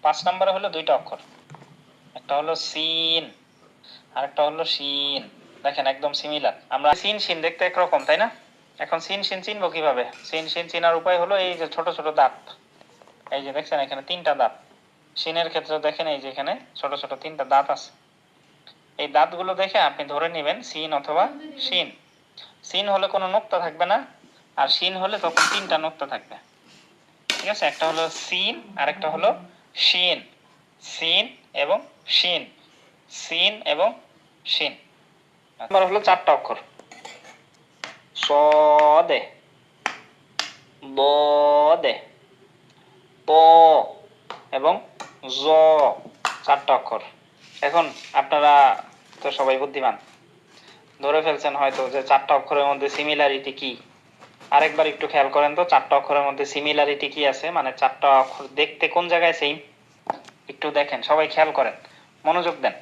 5 নম্বরে হলো দুইটা অক্ষর, একটা হলো সিন আর একটা হলো শিন। দেখেন একদম সিমিলার। আমরা সিন শিন দেখতে একরকম, তাই না? এখন সিন শিন চিনবো কিভাবে? সিন শিন চিনার উপায় হলো এই যে ছোট ছোট দাঁত, এই যে দেখছেন এখানে 3টা দাঁত। শিনের ক্ষেত্রে দেখেন এই যে এখানে ছোট ছোট 3টা দাঁত আছে। এই দাঁতগুলো দেখে আপনি ধরে নেবেন সিন অথবা শিন। সিন হলে কোনো নোক্তা থাকবে না, আর শিন হলে তখন 3টা নোক্তা থাকবে। ঠিক আছে, একটা হলো সিন আর একটা হলো শিন। সিন এবং শিন, সিন এবং শিন। আমার হলো 4টা অক্ষর, সদে, বদে, প এবং জ, 4টা অক্ষর। এখন আপনারা তো সবাই বুদ্ধিমান, ধরে ফেলছেন হয়তো যে 4টা অক্ষরের মধ্যে সিমিলারিটি কি। আরেকবার একটু খেয়াল করেন তো 4টা অক্ষরের মধ্যে সিমিলারিটি কি আছে, মানে 4টা অক্ষর দেখতে কোন জায়গায় সেম। একটু দেখেন, সবাই খেয়াল করেন, মনোযোগ দেন।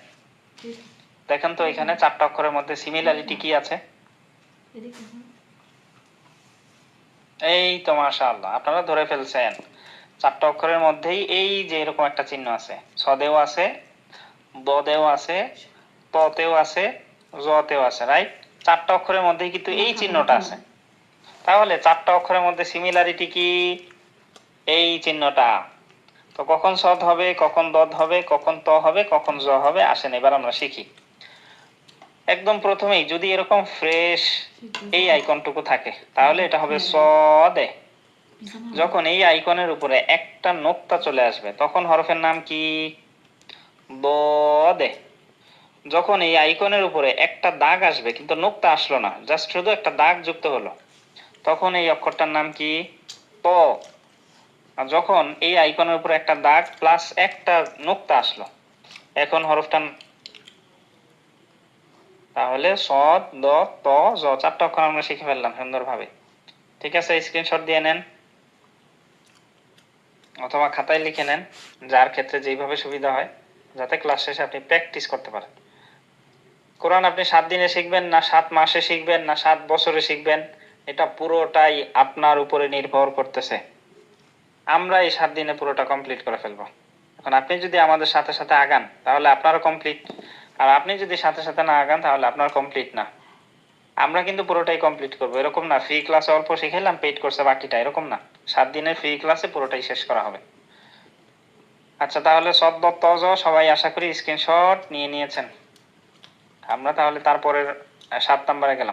দেখেন তো এখানে 4টা অক্ষরের মধ্যে সিমিলারিটি কি আছে। এই তো মাশাআল্লাহ, আপনারা ধরে ফেলছেন। 4টা অক্ষরের মধ্যেই এই যে এরকম একটা চিহ্ন আছে, সদেও আছে, বদেও আছে, ততেও আছে, জতেও আছে, রাইট? 4টা অক্ষরের মধ্যেই কিন্তু এই চিহ্নটা আছে। তাহলে 4টা অক্ষরের মধ্যে সিমিলারিটি কি? এই চিহ্নটা। তো কখন সদ হবে, কখন দদ হবে, কখন ত হবে, কখন জ হবে, আসেন এবার আমরা শিখি। একদম প্রথমেই যদি এরকম ফ্রেশ এই আইকনটুকু থাকে তাহলে এটা হবে সদে। যখন এই আইকনের উপরে একটা নোক্তা চলে আসবে তখন হরফের নাম কি? বদে। যখন এই আইকনের উপরে একটা দাগ আসবে কিন্তু নোক্তা আসলো না, জাস্ট শুধু একটা দাগ যুক্ত হলো, তখন এই অক্ষরটার নাম কি? ত। আর যখন এই আইকনের উপরে একটা দাগ প্লাস একটা নোক্তা আসলো, এখন হরফটা, তাহলে সদ, দ, ত, জ, 4টা অক্ষর আমরা শিখে ফেললাম সুন্দরভাবে। ঠিক আছে, স্ক্রিনশট দিয়ে নেন অথবা খাতায় লিখে নেন, যার ক্ষেত্রে যেইভাবে সুবিধা হয়, যাতে ক্লাস শেষে আপনি প্র্যাকটিস করতে পারেন। কোরআন আপনি 7 দিনে শিখবেন না 7 মাসে শিখবেন না 7 বছরে শিখবেন, এটা পুরোটাই আপনার উপরে নির্ভর করতেছে। আমরা এই 7 দিনে পুরোটা কমপ্লিট করে ফেলবো। এখন আপনি যদি আমাদের সাথে সাথে আগান তাহলে আপনারও কমপ্লিট, আর আপনি যদি সাথে সাথে না আগান তাহলে আপনার কমপ্লিট না। আমরা কিন্তু পুরোটাই কমপ্লিট করবো, এরকম না ফ্রি ক্লাসে অল্প শিখাইলাম পেইড কোর্সে বাকিটা, এরকম না। 7 দিনের ফ্রি ক্লাসে পুরোটাই শেষ করা হবে। আচ্ছা, তাহলে সদ দ ত জ সবাই আশা করি স্ক্রিনশট নিয়ে নিয়েছেন। আমরা তাহলে তারপরের 7 নম্বরে গেলাম।